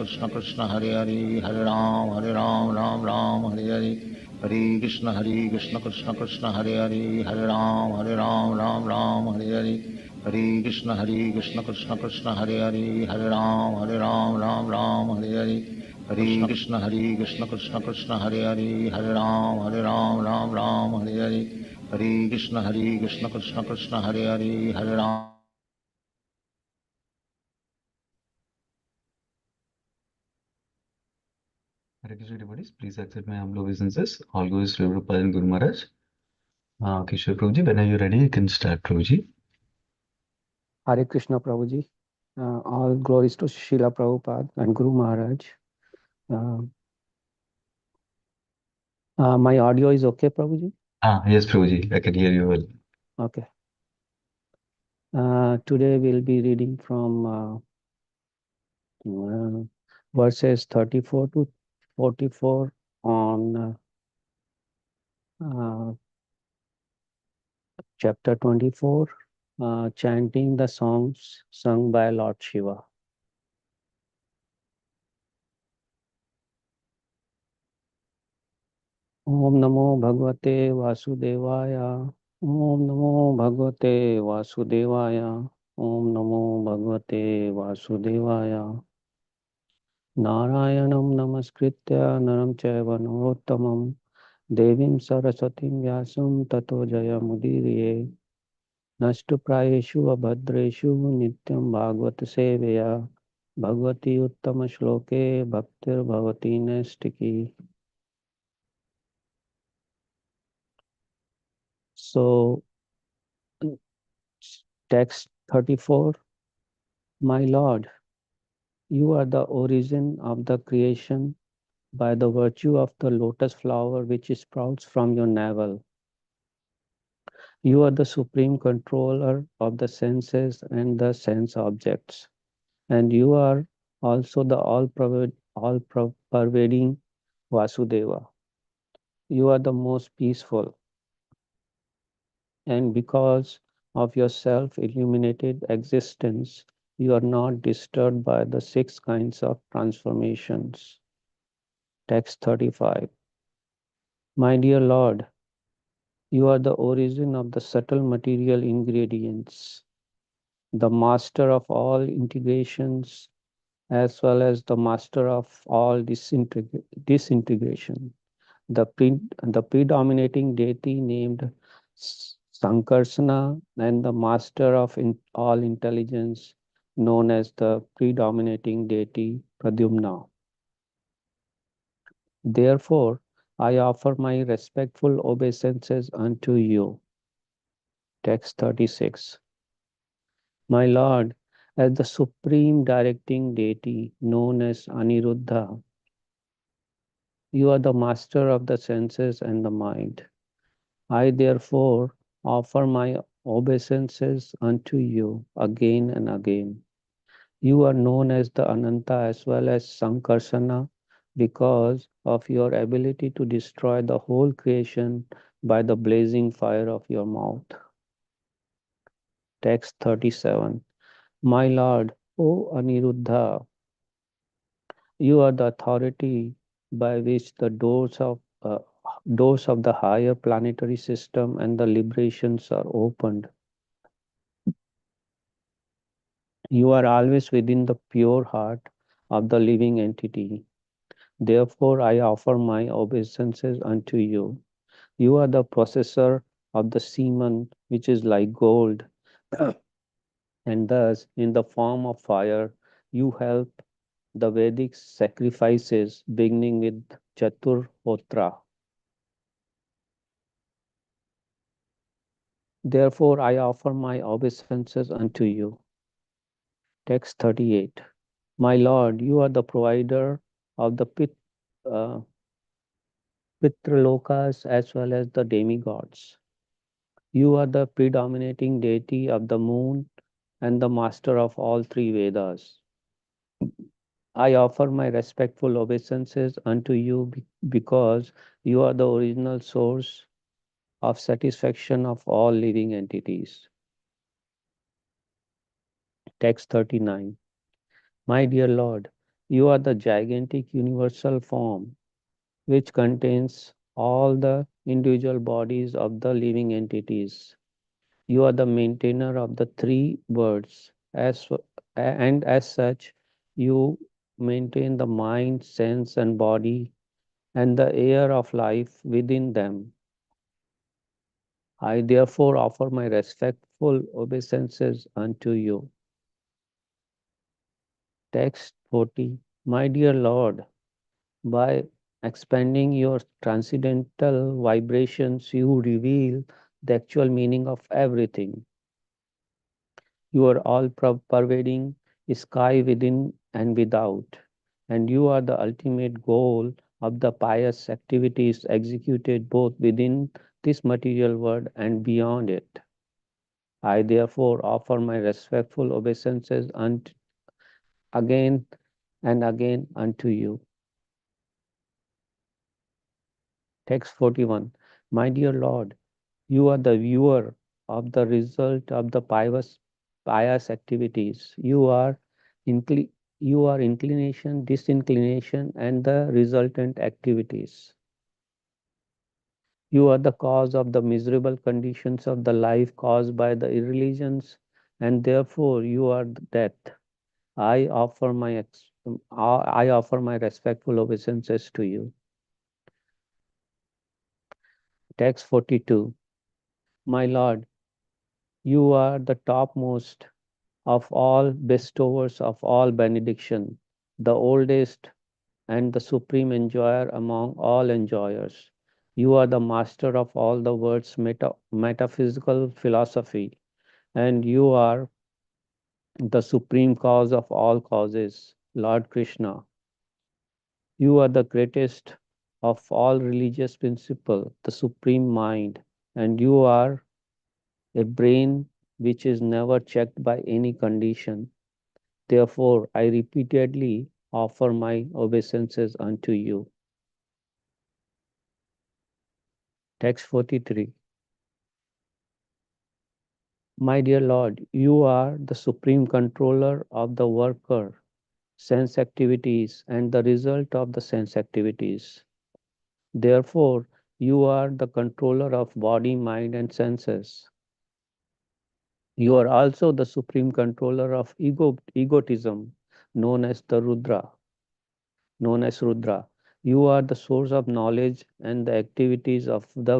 Krishna Krishna Hare Hare Hare Ram Ram Ram Hare Hare Hare Krishna Krishna Krishna Hare Hare Hare Ram Ram Hare Hare Hare Krishna Krishna Krishna Hare Hare Hare Ram Ram Hare Hare Hare Krishna Krishna Krishna Hare Hare Hare Ram Ram Hare Hare Hare Krishna Krishna Krishna Hare Hare Hare Ram. Hare Krishna devotees, please accept my humble obeisances. All goes to Prabhupada and Guru Maharaj. Kishore Prabhuji, when are you ready? You can start, Prabhuji. Hare Krishna Prabhuji. All glories to Srila Prabhupada and Guru Maharaj. My audio is okay, Prabhuji? Yes, Prabhuji, I can hear you well. Okay. Today we'll be reading from verses 34 to 44 on chapter 24, chanting the songs sung by Lord Shiva. Om Namo Bhagavate Vasudevaya. Om Namo Bhagavate Vasudevaya. Om Namo Bhagavate Vasudevaya. Narayanam Namaskritya Naram Chaiva Narottamam Devim Saraswatim Vyasam Tato Jayamudiriye Nastu Prayeshu Abhadreshu Nityam Bhagavata Seveya Bhagavati Uttama Shloke Bhaktir Bhavati Nestiki. So, text 34. My Lord, you are the origin of the creation by the virtue of the lotus flower which sprouts from your navel. You are the supreme controller of the senses and the sense objects, and you are also the all-pervading Vasudeva. You are the most peaceful, and because of your self-illuminated existence, you are not disturbed by the 6 kinds of transformations. Text 35. My dear Lord, you are the origin of the subtle material ingredients, the master of all integrations, as well as the master of all disintegration. The predominating deity named Sankarsana and the master of all intelligence known as the predominating deity Pradyumna. Therefore, I offer my respectful obeisances unto you. Text 36. My Lord, as the supreme directing deity known as Aniruddha, you are the master of the senses and the mind. I therefore offer my obeisances unto you again and again. You are known as the Ananta as well as Sankarsana because of your ability to destroy the whole creation by the blazing fire of your mouth. Text 37. My Lord, O Aniruddha, you are the authority by which the doors of the higher planetary system and the liberations are opened. You are always within the pure heart of the living entity. Therefore, I offer my obeisances unto you. You are the processor of the semen, which is like gold, and thus, in the form of fire, you help the Vedic sacrifices, beginning with Chaturhotra. Therefore, I offer my obeisances unto you. Text 38. My Lord, you are the provider of the uh, Pitralokas as well as the demigods. You are the predominating deity of the moon and the master of all 3 Vedas. I offer my respectful obeisances unto you because you are the original source of satisfaction of all living entities. Text 39. My dear Lord, You are the gigantic universal form which contains all the individual bodies of the living entities. You are the maintainer of the three worlds, and as such, you maintain the mind, sense, and body, and the air of life within them. I therefore offer my respectful obeisances unto you. Text 40. My dear Lord, by expanding your transcendental vibrations, you reveal the actual meaning of everything. You are all pervading sky within and without, and you are the ultimate goal of the pious activities executed both within this material world and beyond it. I therefore offer my respectful obeisances again and again unto you. Text 41. My dear Lord, you are the viewer of the result of the pious activities. You are inclination, disinclination, and the resultant activities. You are the cause of the miserable conditions of the life caused by the irreligions, and therefore you are the death. I offer my respectful obeisances to you. Text 42. My Lord, you are the topmost of all bestowers of all benediction, the oldest and the supreme enjoyer among all enjoyers. You are the master of all the world's metaphysical philosophy, and you are the supreme cause of all causes, Lord Krishna. You are the greatest of all religious principle, the supreme mind, and you are a brain which is never checked by any condition. Therefore, I repeatedly offer my obeisances unto you. Text 43. My dear Lord, you are the supreme controller of the worker, sense activities, and the result of the sense activities. Therefore, you are the controller of body, mind, and senses. You are also the supreme controller of egotism, known as the Rudra, known as Rudra. You are the source of knowledge and the activities of the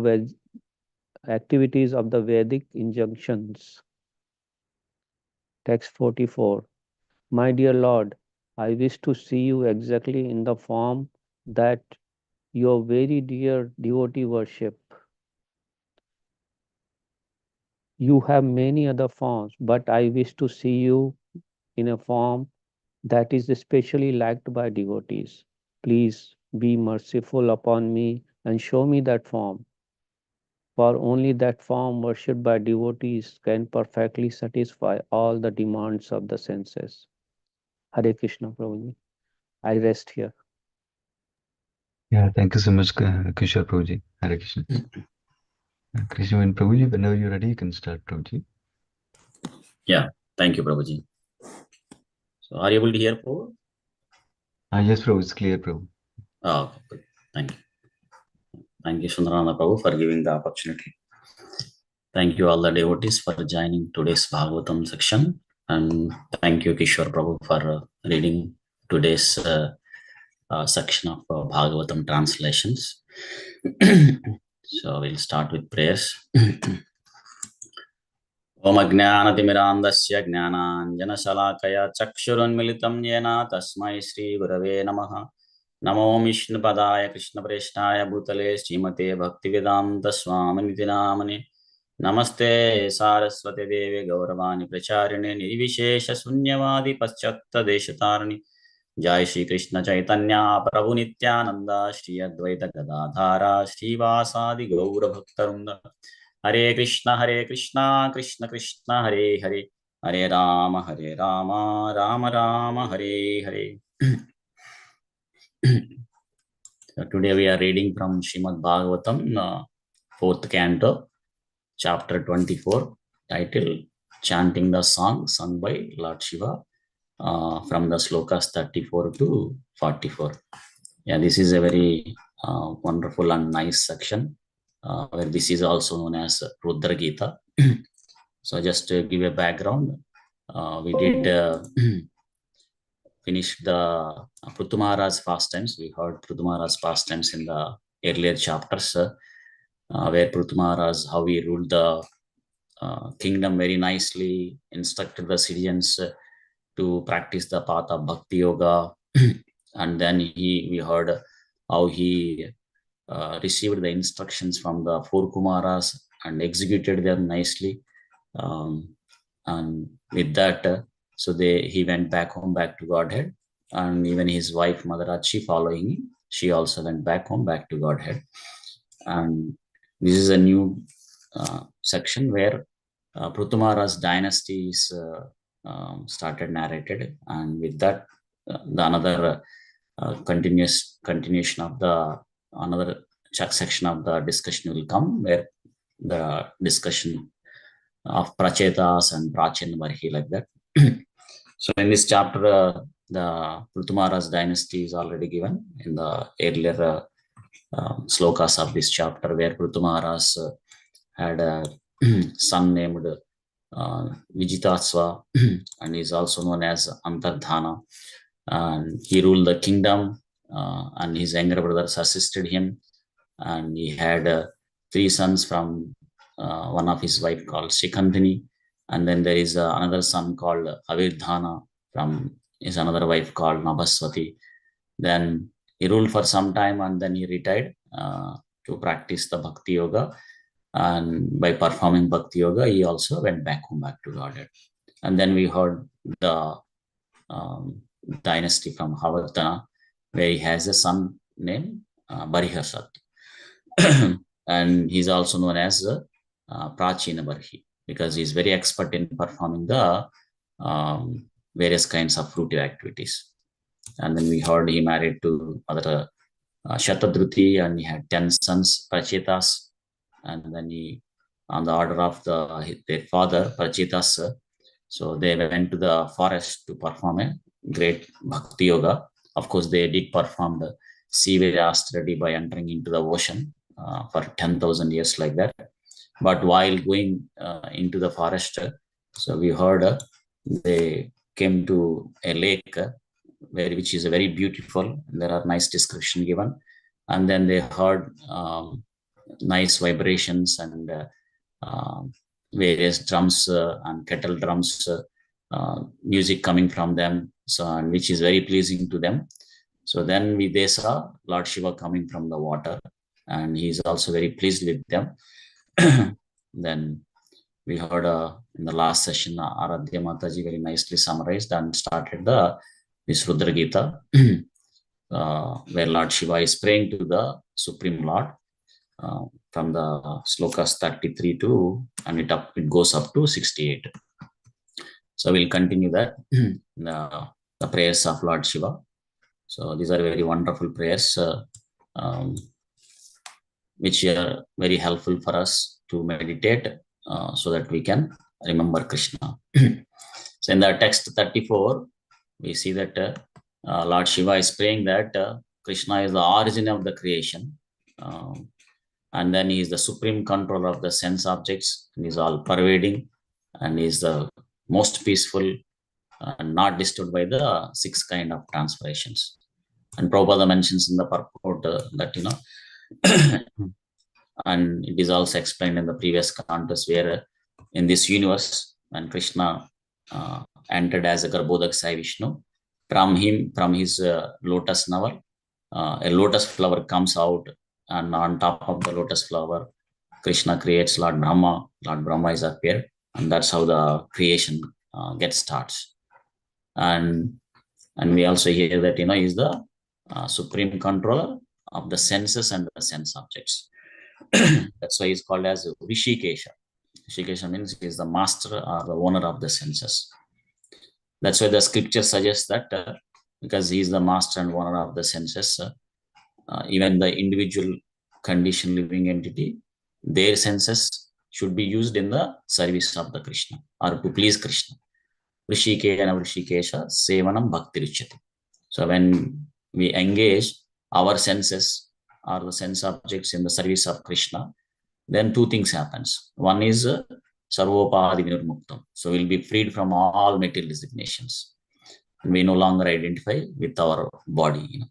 Vedic injunctions. Text 44. My dear Lord, I wish to see you exactly in the form that your very dear devotee worship. You have many other forms, but I wish to see you in a form that is especially liked by devotees. Please be merciful upon me and show me that form, for only that form worshipped by devotees can perfectly satisfy all the demands of the senses. Hare Krishna, Prabhuji. I rest here. Yeah, thank you so much, Kishore Prabhuji. Hare Krishna. Krishna and Prabhuji, whenever you're ready, you can start, Prabhuji. Yeah, thank you, Prabhuji. So, are you able to hear, Prabhu? Yes, Prabhu, it's clear, Prabhu. Okay, good. Thank you. Thank you, Sundarana Prabhu, for giving the opportunity. Thank you, all the devotees, for joining today's Bhagavatam section. And thank you, Kishore Prabhu, for reading today's section of Bhagavatam translations. So, we'll start with prayers. ओम अज्ञानतिमिरान्धस्य ज्ञानाञ्जनशलाकया चक्षुरुन्मिलितं येन तस्मै श्रीगुरवे नमः। नमो विष्णुपदाय कृष्णप्रेष्ठाय भूतले श्रीमते भक्तिवेदान्तस्वामिनिति नामने। नमस्ते सारस्वते देवे गौरवाणी प्रचारिणे निर्विशेषशून्यवादी पश्चात्तदेशतारिणि। जय श्री कृष्ण चैतन्य प्रभु नित्यानंद श्री अद्वैत गदाधारा श्रीवासादि गौर भक्तवृंद। हरे कृष्ण कृष्ण कृष्ण हरे हरे, हरे Ram Ram Ram Hare Hare. Today we are reading from Srimad Bhagavatam, 4th Canto, chapter 24, titled Chanting the Song sung by Lord Shiva from the slokas 34 to 44. Yeah, this is a very wonderful and nice section where this is also known as Rudra Gita. So just to give a background, we did finish the Prithu Maharaj's pastimes. We heard Prithu Maharaj's pastimes in the earlier chapters, where Prithu Maharaj, how he ruled the kingdom very nicely, instructed the citizens to practice the path of Bhakti Yoga. And then we heard how he received the instructions from the four Kumaras and executed them nicely. And with that, so he went back home, back to Godhead. And even his wife, Madarachi, following him, she also went back home, back to Godhead. And this is a new section where Prithu Maharaj's dynasty is started narrated. And with that, the another continuation of the another section of the discussion will come, where the discussion of Prachetas and Prachin Varhi, like that. So in this chapter, the Prithu Maharaj's dynasty is already given in the earlier slokas of this chapter, where Prithu Maharaj had a son named Vijitasva, and is also known as Antardhana. And he ruled the kingdom, and his younger brothers assisted him. And he had 3 sons from one of his wife called Shikandhini. And then there is another son called Avirdhana from his another wife called Nabhaswati. Then he ruled for some time, and then he retired to practice the Bhakti Yoga. And by performing Bhakti Yoga, he also went back home, back to Godhead. And then we heard the dynasty from Havardhana, where he has a son named Bariharsat. And he's also known as Prachina Barhi, because he's very expert in performing the various kinds of fruitive activities. And then we heard he married to Mother Shatadruti, and he had 10 sons, Prachetas. And then he, on the order of their father, Prachetas, so they went to the forest to perform a great Bhakti Yoga. Of course, they did perform the Sivirastra by entering into the ocean for 10,000 years, like that. But while going into the forest, so we heard they came to a lake, which is very beautiful. There are nice description given. And then they heard nice vibrations and various drums and kettle drums, music coming from them, so which is very pleasing to them. So then they saw Lord Shiva coming from the water, and he is also very pleased with them. Then we heard in the last session, Aradhya Mataji very nicely summarized and started this Rudra Gita, where Lord Shiva is praying to the Supreme Lord from the slokas 33 to, and it goes up to 68. So we'll continue that, the prayers of Lord Shiva. So these are very wonderful prayers, which are very helpful for us to meditate so that we can remember Krishna. So in the text 34, we see that Lord Shiva is praying that Krishna is the origin of the creation. And then he is the supreme controller of the sense objects, and is all pervading, and is the most peaceful and not disturbed by the 6 kind of transformations. And Prabhupada mentions in the purport that, and it is also explained in the previous cantos, where in this universe, when Krishna entered as a Garbhodak Sai Vishnu, from his lotus navel, a lotus flower comes out, and on top of the lotus flower, Krishna creates Lord Brahma. Lord Brahma is appeared, and that's how the creation gets starts. And we also hear that he's the supreme controller of the senses and the sense objects. That's why he's called as Rishikesha. Rishikesha means he is the master or the owner of the senses. That's why the scripture suggests that because he is the master and owner of the senses, even the individual conditioned living entity, their senses should be used in the service of the Krishna, or to please Krishna. Vrishikena Vrishikesha Sevanam Bhakti Richati. So when we engage our senses or the sense objects in the service of Krishna, then two things happens. One is Sarvopadi Vinurmuktam. So we'll be freed from all material designations. We no longer identify with our body.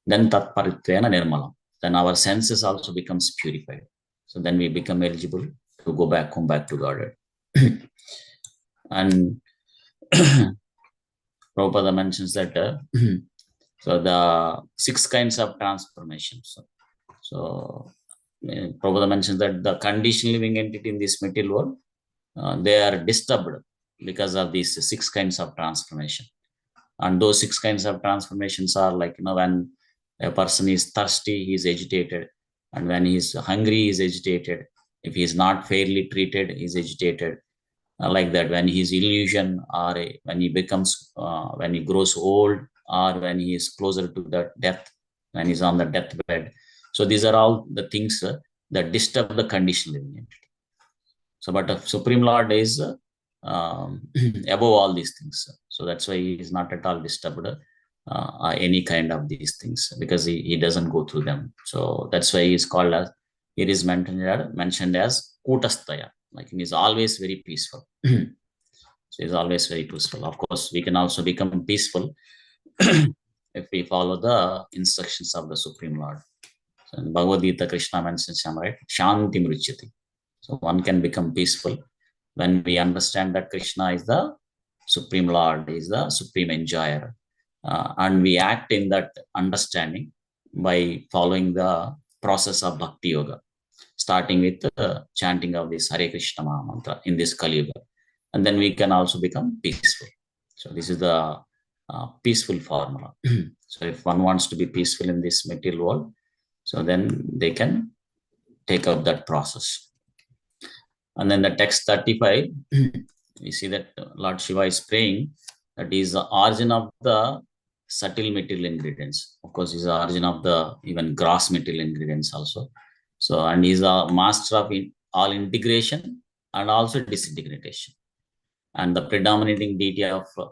Then Tat Paritvena Nirmalam. Then our senses also becomes purified. So then we become eligible to go back home, back to Godhead. And Prabhupada mentions that so the 6 kinds of transformations. So Prabhupada mentions that the conditioned living entity in this material world, they are disturbed because of these 6 kinds of transformation. And those 6 kinds of transformations are like, when a person is thirsty, he is agitated. And when he is hungry, he is agitated. If he is not fairly treated, he is agitated. Like that, when he is illusion, or when he becomes, when he grows old, or when he is closer to the death, when he is on the deathbed. So these are all the things that disturb the conditioned living entity. So, but the Supreme Lord is above all these things. So that's why he is not at all disturbed any kind of these things, because he doesn't go through them. So that's why he is called as, it is mentioned as Kutastaya, like he is always very peaceful. So he is always very peaceful. Of course, we can also become peaceful if we follow the instructions of the Supreme Lord. So in Bhagavad Gita, Krishna mentions, right, Shanti Mruchyati. So one can become peaceful when we understand that Krishna is the Supreme Lord, is the Supreme Enjoyer. And we act in that understanding by following the process of Bhakti Yoga, starting with the chanting of this Hare Krishna Maha Mantra in this Kali Yuga. And then we can also become peaceful. So this is the peaceful formula. So if one wants to be peaceful in this material world, so then they can take up that process. And then the text 35, we see that Lord Shiva is praying that he is the origin of the subtle material ingredients. Of course, he is the origin of the even gross material ingredients also. So, and he is a master of all integration and also disintegration. And the predominating deity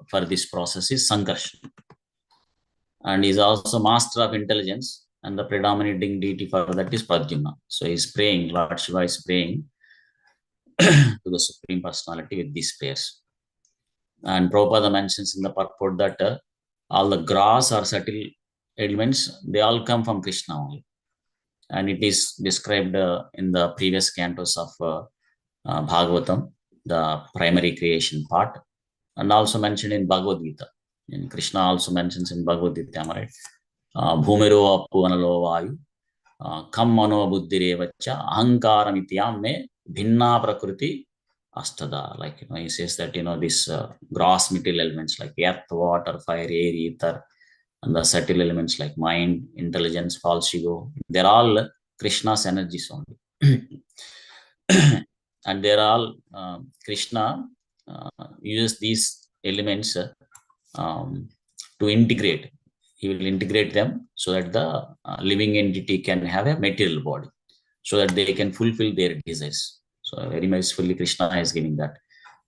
for this process is Sankarsana. And he is also master of intelligence, and the predominating deity for that is Pradyumna. So he is praying, Lord Shiva is praying to the Supreme Personality with these prayers. And Prabhupada mentions in the purport that all the gross or subtle elements, they all come from Krishna only. And it is described in the previous cantos of Bhagavatam, the primary creation part, and also mentioned in Bhagavad Gita. And Krishna also mentions in Bhagavad Gita, right? Bhumiro apu analo vayu, kam mano buddhirevacha, ahankaram ityam me bhinna prakriti astada. Like, he says that, this gross material elements like earth, water, fire, air, ether, and the subtle elements like mind, intelligence, false ego, they're all Krishna's energies only. And they're all Krishna uses these elements to integrate. He will integrate them so that the living entity can have a material body, so that they can fulfill their desires. So very mercifully Krishna is giving that.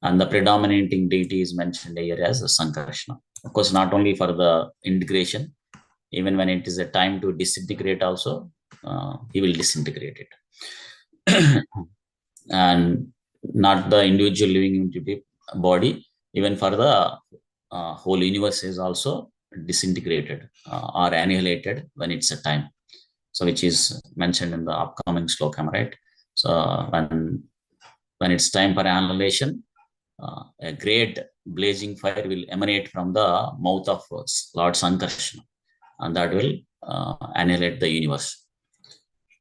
And the predominating deity is mentioned here as Sankarsana. Of course, not only for the integration, even when it is a time to disintegrate also, he will disintegrate it. And not the individual living entity body, even for the whole universe is also disintegrated or annihilated when it's a time. So which is mentioned in the upcoming slokam, right? So when it's time for annihilation, a great blazing fire will emanate from the mouth of Lord Sankarsana, and that will annihilate the universe.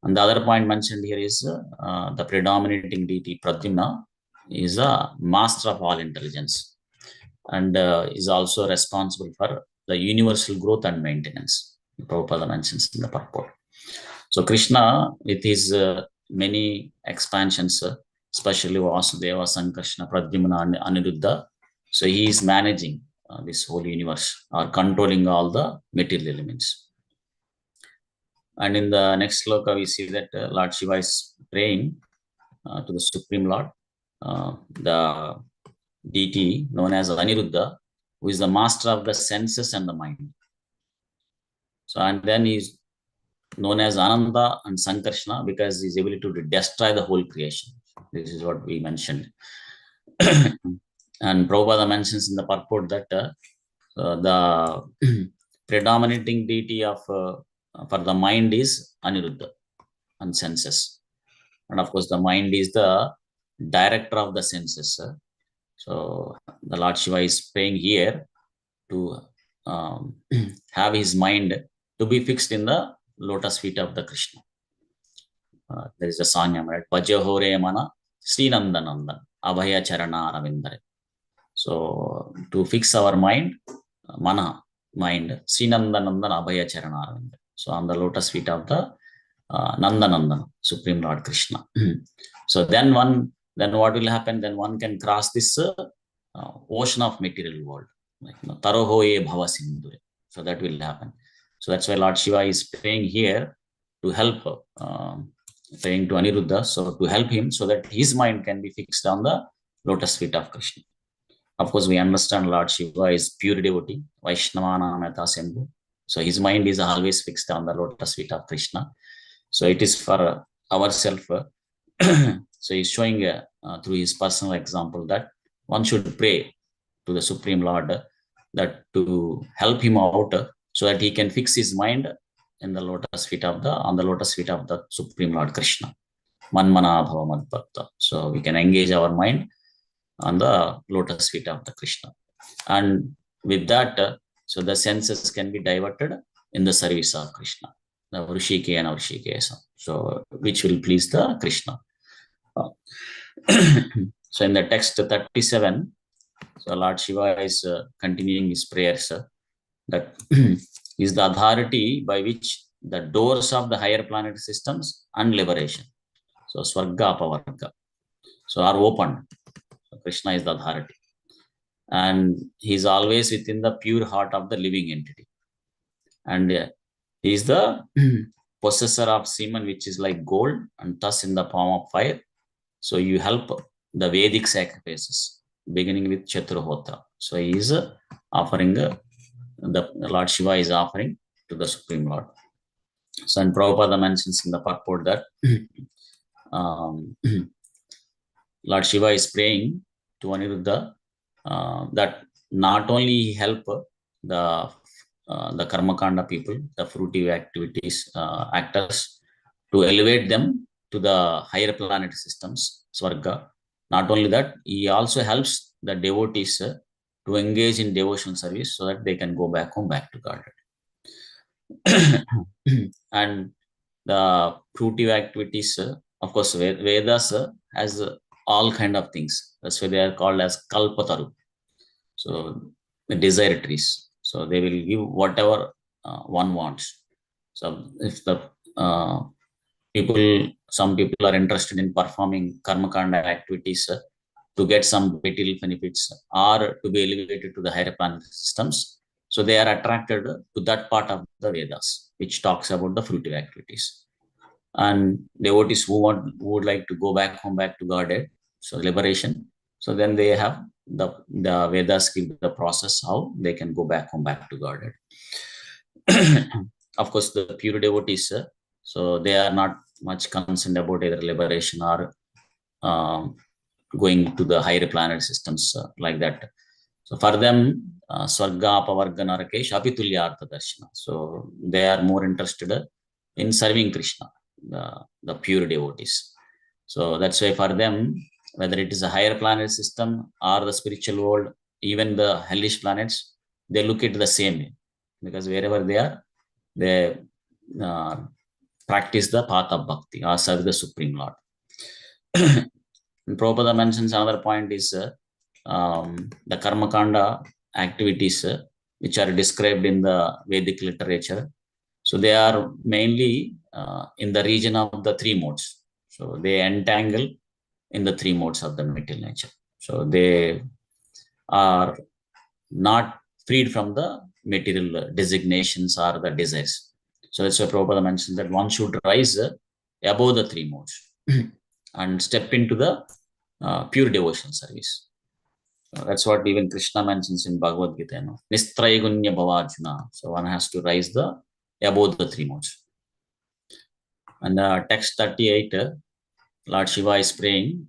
And the other point mentioned here is the predominating deity Pradyumna is a master of all intelligence, and is also responsible for the universal growth and maintenance. Prabhupada mentions in the purport. So Krishna, with his many expansions, especially Vasudeva, Sankarsana, Pradyumna, and Aniruddha, so he is managing this whole universe, or controlling all the material elements. And in the next sloka, we see that Lord Shiva is praying to the Supreme Lord. The deity known as Aniruddha, who is the master of the senses and the mind. So, and then he's known as Ananda and Sankarshana because he's able to destroy the whole creation. This is what we mentioned. And Prabhupada mentions in the purport that the predominating deity of for the mind is Aniruddha and senses. And of course, the mind is the director of the senses. So the Lord Shiva is praying here to have his mind to be fixed in the lotus feet of the Krishna. There is a song, right? Vajahore mana Srinandanandan Abhaya Charana Ravindare. So to fix our mind, mana, mind, Srinandanandan Abhaya Charana Ravindare. So on the lotus feet of the Nandanandan, Supreme Lord Krishna. So then what will happen? Then one can cross this ocean of material world. Like, Tarohoye Bhava Sindhure. So that will happen. So that's why Lord Shiva is praying here to help, praying to Aniruddha, so to help him so that his mind can be fixed on the lotus feet of Krishna. Of course, we understand Lord Shiva is pure devotee, Vaishnava Namata Sembhu. So his mind is always fixed on the lotus feet of Krishna. So it is for ourselves. So he's showing through his personal example that one should pray to the Supreme Lord that to help him out so that he can fix his mind in the lotus feet of on the lotus feet of the Supreme Lord Krishna. Manmana bhava madbhakta. So we can engage our mind on the lotus feet of the Krishna. And with that, so the senses can be diverted in the service of Krishna. The Vrishike and Vrishikesa. So which will please the Krishna. So in the text 37, so Lord Shiva is continuing his prayers that is the authority by which the doors of the higher planet systems and liberation, so Swarga Apavarga, so are opened. So Krishna is the authority. And he is always within the pure heart of the living entity. And he is the possessor of semen, which is like gold and thus in the form of fire. So you help the Vedic sacrifices, beginning with Chaturhotra. So he is offering, the Lord Shiva is offering to the Supreme Lord. So, and Prabhupada mentions in the purport that Lord Shiva is praying to Aniruddha that not only help the Karmakanda people, the fruitive activities, actors, to elevate them to the higher planet systems, Swarga. Not only that, he also helps the devotees to engage in devotional service so that they can go back home, back to Godhead. And the fruitive activities, of course, Vedas has all kind of things. That's why they are called as Kalpataru. So the desire trees. So they will give whatever one wants. So if the some people are interested in performing karmakanda activities to get some material benefits or to be elevated to the higher planet systems, so they are attracted to that part of the Vedas, which talks about the fruitive activities. And devotees who would like to go back home, back to Godhead, so liberation. So then they have the Vedas give the process how they can go back home, back to Godhead. Of course, the pure devotees, so they are not much concerned about either liberation or going to the higher planet systems like that. So for them, Swarga Apavarga Narakesh Apitulyartha Darshana. So they are more interested in serving Krishna, the pure devotees. So that's why for them, whether it is a higher planet system or the spiritual world, even the hellish planets, they look at the same way. Because wherever they are, they practice the path of bhakti or serve the Supreme Lord. Prabhupada mentions another point is the Karmakanda activities which are described in the Vedic literature. So they are mainly in the region of the three modes. So they entangle in the three modes of the material nature. So they are not freed from the material designations or the desires. So that's why Prabhupada mentioned that one should rise above the three modes and step into the pure devotion service. That's what even Krishna mentions in Bhagavad Gita. Nistraygunya Bhavajuna. So one has to rise the above the three modes. And text 38, Lord Shiva is praying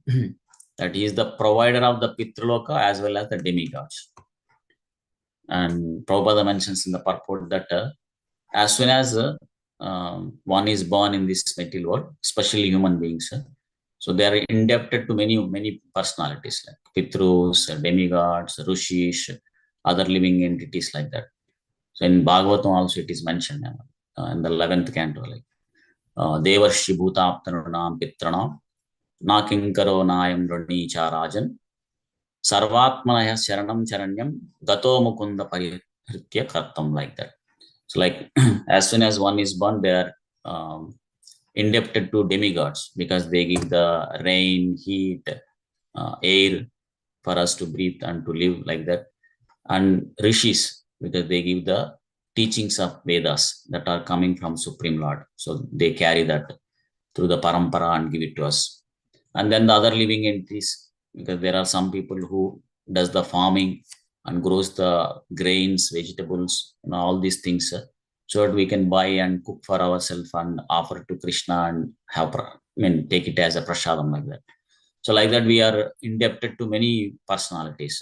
that he is the provider of the Pitraloka as well as the demigods. And Prabhupada mentions in the purport that as soon as one is born in this material world, especially human beings, so they are indebted to many personalities like Pitrus, demigods, Rishis, other living entities like that. So in Bhagavatam also it is mentioned in the 11th canto, like Devarshi Bhutaptanam Pitranam Nakinkaro Nayam Ranicha Rajan Sarvatmanaya Sharanam Charanyam Gato Mukunda Paritya Kartam, like that. So like as soon as one is born, they are indebted to demigods because they give the rain, heat, air for us to breathe and to live, like that. And Rishis, because they give the teachings of Vedas that are coming from Supreme Lord. So they carry that through the parampara and give it to us. And then the other living entities, because there are some people who does the farming and grows the grains, vegetables, all these things, so that we can buy and cook for ourselves and offer to Krishna and have, take it as a prasadam, like that. So like that, we are indebted to many personalities,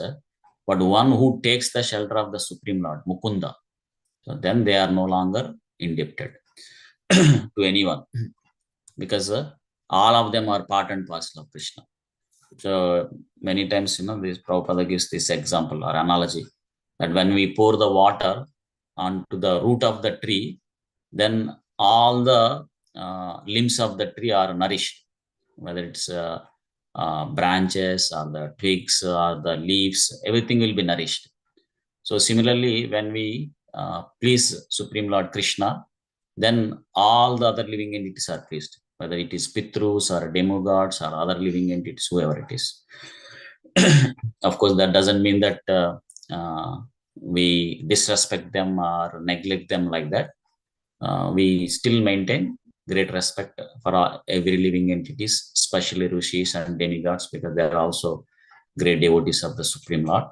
but one who takes the shelter of the Supreme Lord, Mukunda, so then they are no longer indebted to anyone, because all of them are part and parcel of Krishna. So many times, this Prabhupada gives this example or analogy that when we pour the water onto the root of the tree, then all the limbs of the tree are nourished, whether it's branches or the twigs or the leaves, everything will be nourished. So similarly, when we please Supreme Lord Krishna, then all the other living entities are pleased, whether it is Pitrus or demigods or other living entities, whoever it is. Of course, that doesn't mean that we disrespect them or neglect them, like that. We still maintain great respect for every living entities, especially Rishis and demigods, because they are also great devotees of the Supreme Lord.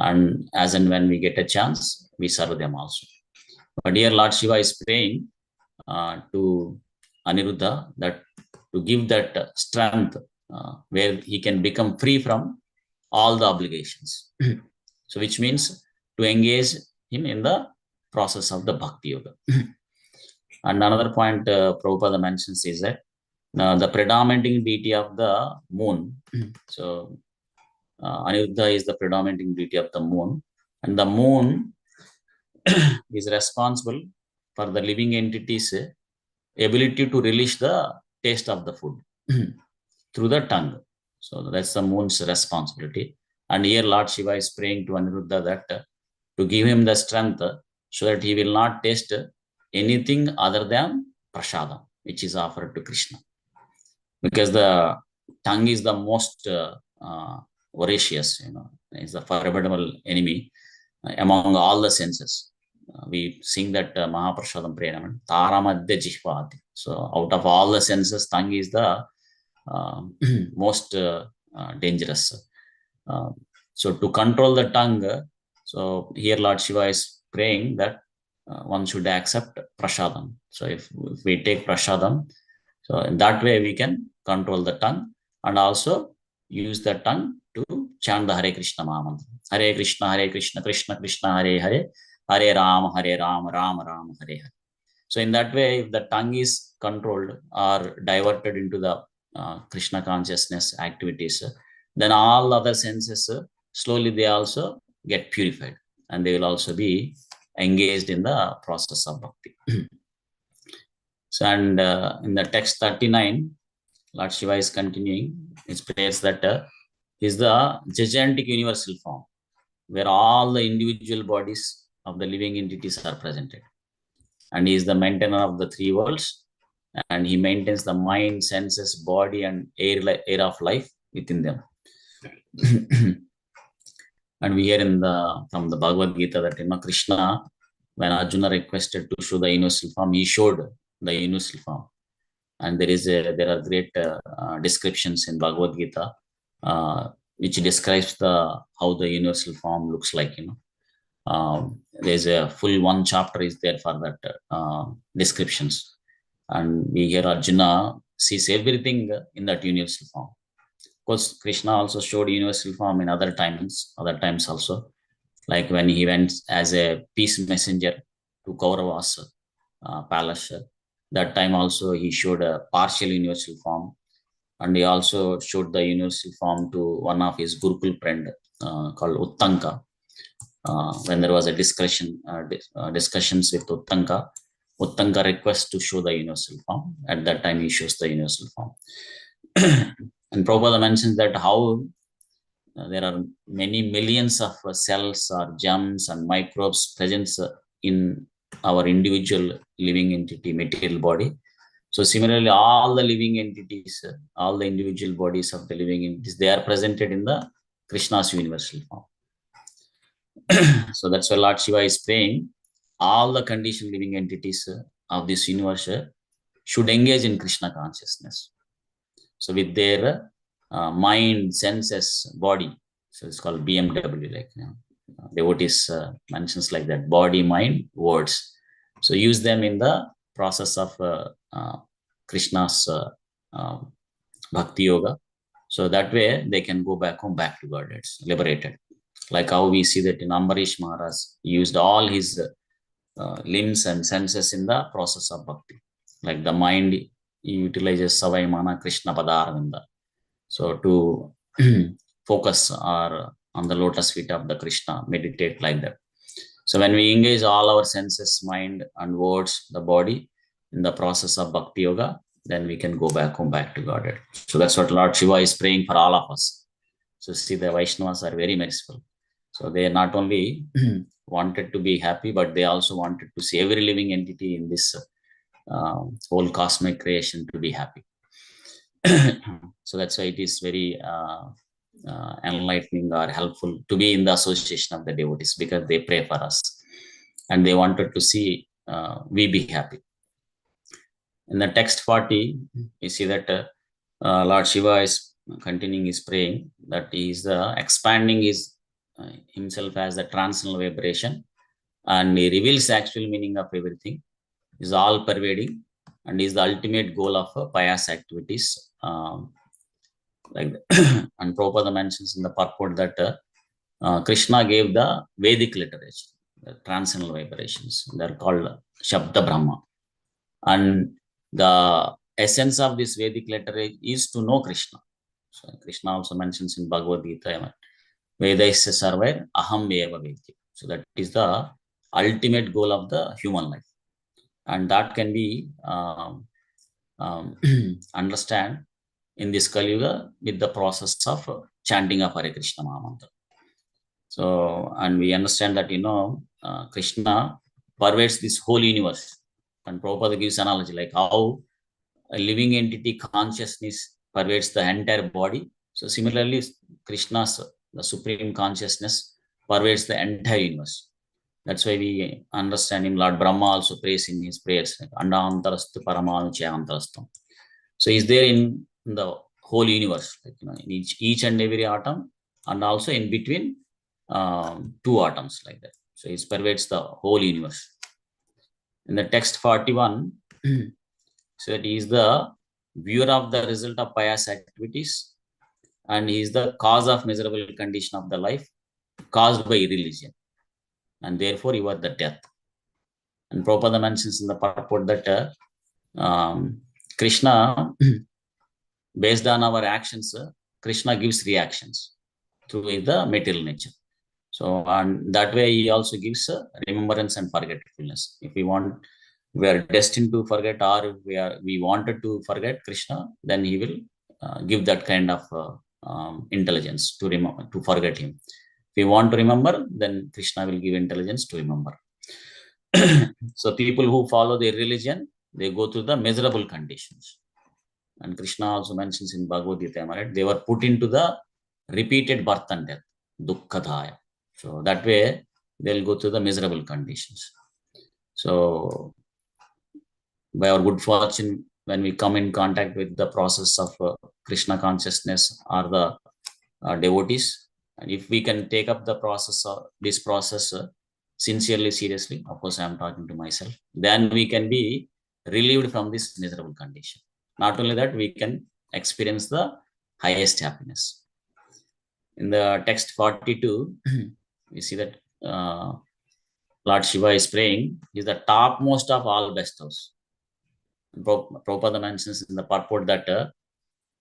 And as and when we get a chance, we serve them also. But here Lord Shiva is praying to Aniruddha that to give that strength where he can become free from all the obligations. So which means to engage him in the process of the Bhakti Yoga. And another point Prabhupada mentions is that the predominating deity of the moon. So Aniruddha is the predominating deity of the moon, and the moon is responsible for the living entities' ability to release the taste of the food through the tongue. So that's the moon's responsibility. And here Lord Shiva is praying to Aniruddha that to give him the strength so that he will not taste anything other than prasadam, which is offered to Krishna. Because the tongue is the most voracious, is the formidable enemy among all the senses. We sing that Mahaprasadam prayer, Taramadya Jihvati. So out of all the senses, tongue is the most dangerous. So to control the tongue, so here Lord Shiva is praying that one should accept prasadam. So if we take prasadam, so in that way we can control the tongue and also use the tongue to chant the Hare Krishna Mahamantra. Hare Krishna, Krishna Krishna, Hare Hare, Hare Rama, Rama Rama, Hare Hare. So in that way, if the tongue is controlled or diverted into the Krishna consciousness activities, then all other senses, slowly they also get purified and they will also be engaged in the process of bhakti. So, and in the text 39, Lord Shiva is continuing his prayers that is the gigantic universal form where all the individual bodies of the living entities are presented. And he is the maintainer of the three worlds, and he maintains the mind, senses, body, and air of life within them. And we hear from the Bhagavad Gita that Krishna, when Arjuna requested to show the universal form, he showed the universal form. And there are great descriptions in Bhagavad Gita which describes how the universal form looks like. There's a full one chapter is there for that descriptions, and we hear Arjuna sees everything in that universal form. Of course, Krishna also showed universal form in other times also, like when he went as a peace messenger to Kauravas palace. That time also he showed a partial universal form, and he also showed the universal form to one of his Gurukul friend called Uttanka. When there was a discussions with Uttanka, Uttanka requests to show the universal form. At that time, he shows the universal form. And Prabhupada mentions that how there are many millions of cells or germs and microbes present in our individual living entity, material body. So similarly, all the living entities, all the individual bodies of the living entities, they are presented in the Krishna's universal form. So that's why Lord Shiva is praying all the conditioned living entities of this universe should engage in Krishna consciousness. So with their mind, senses, body, so it's called BMW, like devotees mentions like that, body, mind, words. So use them in the process of Krishna's bhakti yoga. So that way they can go back home, back to God, it's liberated. Like how we see that in Ambarish Maharaj used all his limbs and senses in the process of bhakti. Like the mind utilizes Savaimana Krishna Padarvinda. So to focus on the lotus feet of the Krishna, meditate like that. So when we engage all our senses, mind and words, the body in the process of bhakti yoga, then we can go back home, back to Godhead. So that's what Lord Shiva is praying for all of us. So see, the Vaishnavas are very merciful. So they not only wanted to be happy, but they also wanted to see every living entity in this whole cosmic creation to be happy. So that's why it is very enlightening or helpful to be in the association of the devotees, because they pray for us and they wanted to see we be happy. In the text 40, you see that Lord Shiva is continuing his praying, that he is expanding his himself as the transcendental vibration, and he reveals the actual meaning of everything, is all pervading, and is the ultimate goal of pious activities. Like that. And Prabhupada mentions in the purport that Krishna gave the Vedic literature, the transcendental vibrations. They're called Shabda Brahma. And the essence of this Vedic literature is to know Krishna. So Krishna also mentions in Bhagavad Gita, Vedaisya sarvair aham eva vedya. So that is the ultimate goal of the human life. And that can be understand in this Kali Yuga with the process of chanting of Hare Krishna Mahamantra. So, and we understand that, Krishna pervades this whole universe. And Prabhupada gives analogy like how a living entity consciousness pervades the entire body. So similarly, Krishna's, the supreme consciousness, pervades the entire universe. That's why we understand him. Lord Brahma also prays in his prayers, like Andantarastu Paramanuchayantarastam. So he's there in the whole universe, like, in each and every atom, and also in between two atoms, like that. So he pervades the whole universe. In the text 41, so that he is the viewer of the result of pious activities, and he is the cause of miserable condition of the life caused by irreligion, and therefore you are the death. And Prabhupada mentions in the purport that Krishna, based on our actions, Krishna gives reactions through the material nature. So, and that way he also gives remembrance and forgetfulness. If we are destined to forget, or we wanted to forget Krishna, then he will give that kind of intelligence to remember, to forget him. If we want to remember, then Krishna will give intelligence to remember. So people who follow their religion, they go through the miserable conditions. And Krishna also mentions in Bhagavad Gita, right? They were put into the repeated birth and death, dukkadaya. So that way they'll go through the miserable conditions. So by our good fortune, when we come in contact with the process of Krishna consciousness or the devotees. And if we can take up the process or this process sincerely, seriously, of course, I am talking to myself, then we can be relieved from this miserable condition. Not only that, we can experience the highest happiness. In the text 42, we see that Lord Shiva is praying, he is the topmost of all bestowers. Prabhupada mentions in the Part4 that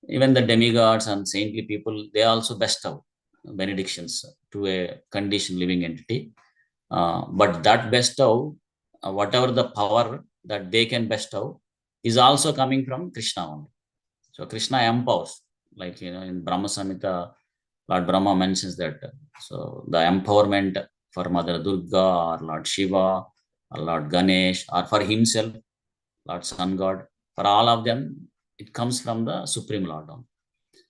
even the demigods and saintly people, they also bestow benedictions to a conditioned living entity. But that bestow, whatever the power that they can bestow, is also coming from Krishna only. So Krishna empowers, like in Brahma Samhita, Lord Brahma mentions that. So the empowerment for Mother Durga or Lord Shiva or Lord Ganesh or for himself, Lord Sun God, for all of them, it comes from the Supreme Lord only.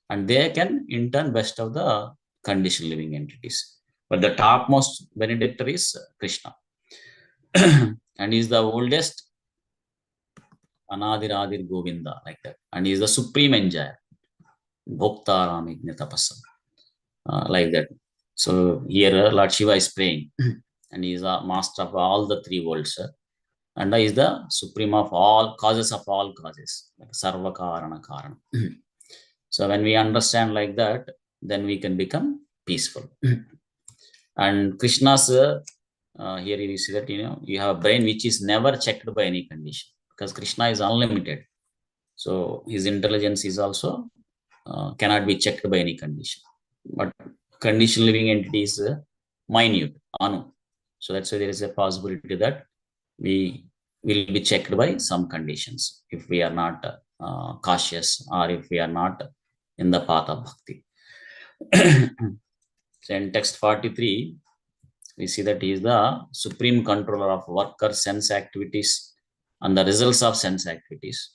And they can in turn bestow the conditioned living entities. But the topmost benedictor is Krishna. And he is the oldest Anadiradir Govinda, like that. And he is the supreme enjoyer. Bhoktaram Tapasam. Like that. So here Lord Shiva is praying. And he is a master of all the three worlds. And he is the supreme of all causes of all causes. Like Sarva Karana Karana. So when we understand like that, then we can become peaceful. And Krishna's, here you see that, you have a brain which is never checked by any condition, because Krishna is unlimited. So his intelligence is also cannot be checked by any condition. But conditioned living entity is minute, anu. So that's why there is a possibility that we will be checked by some conditions if we are not cautious, or if we are not in the path of bhakti. So in text 43, we see that he is the supreme controller of worker sense activities and the results of sense activities.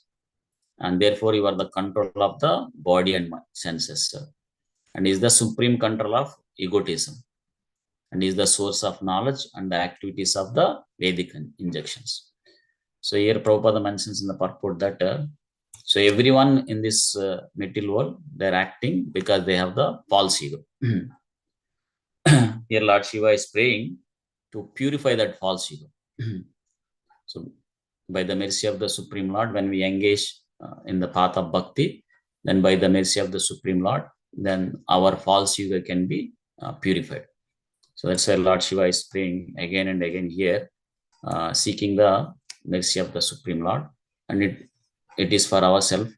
And therefore, you are the control of the body and senses. And he is the supreme control of egotism. And he is the source of knowledge and the activities of the Vedic injections. So here Prabhupada mentions in the purport that so everyone in this material world, they're acting because they have the false ego. Here Lord Shiva is praying to purify that false ego. So by the mercy of the Supreme Lord, when we engage in the path of bhakti, then by the mercy of the Supreme Lord, then our false ego can be purified. So that's why Lord Shiva is praying again and again here, seeking the mercy of the Supreme Lord. And it is for ourselves.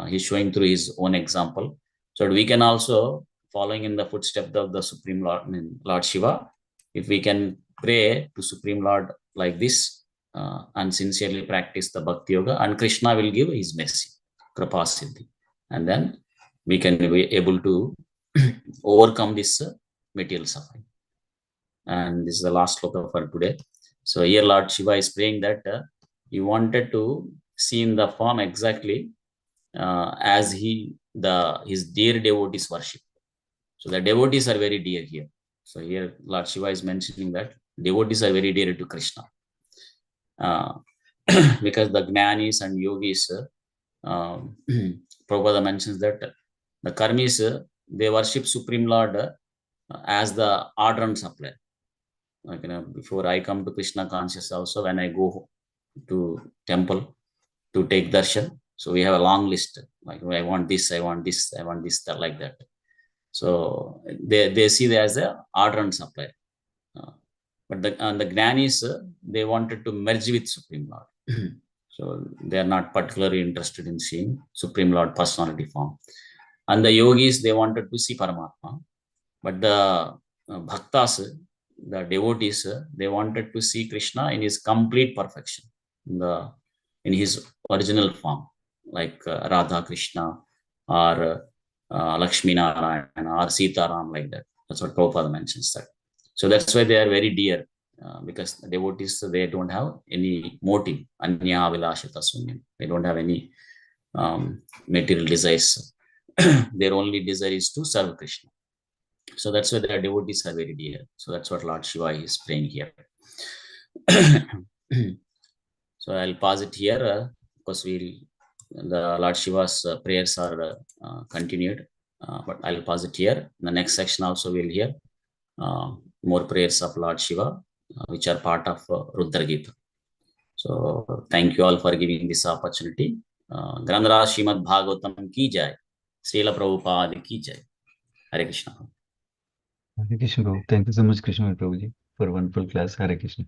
He's showing through his own example. So we can also, following in the footsteps of the Supreme Lord, Lord Shiva, if we can pray to Supreme Lord like this and sincerely practice the Bhakti Yoga, and Krishna will give his mercy, Kripa Siddhi. And then we can be able to overcome this material suffering. And this is the last sloka for today. So here Lord Shiva is praying that he wanted to see in the form exactly as his dear devotees worship. So the devotees are very dear here. So here Lord Shiva is mentioning that devotees are very dear to Krishna. Because the Jnanis and Yogis, Prabhupada mentions that the Karmis, they worship Supreme Lord as the order and supply. Like, before I come to Krishna consciousness also, when I go to temple to take darshan, so we have a long list. Like, I want this, I want this, I want this, that, like that. So they see that as a order and supply. But the Jnanis, they wanted to merge with Supreme Lord. So they are not particularly interested in seeing Supreme Lord personality form. And the yogis, they wanted to see Paramatma. But the bhaktas, the devotees, they wanted to see Krishna in his complete perfection, in his original form, like Radha Krishna or Lakshmi Narayan or Sita Ram, like that. That's what Prabhupada mentions that. So that's why they are very dear, because the devotees, they don't have any motive, anya vilashita sunyam. They don't have any material desires. Their only desire is to serve Krishna. So that's why their devotees are very dear. So that's what Lord Shiva is praying here. So I'll pause it here because the Lord Shiva's prayers are continued. but I'll pause it here. In the next section also we'll hear more prayers of Lord Shiva, which are part of Rudra Gita. So thank you all for giving this opportunity. Grandra Srimad Bhagavatam ki jai. Srila Prabhupada ki jai. Hare Krishna. Hare Krishna, Prabhu. Thank you so much, Krishna Prabhuji, for a wonderful class. Hare Krishna.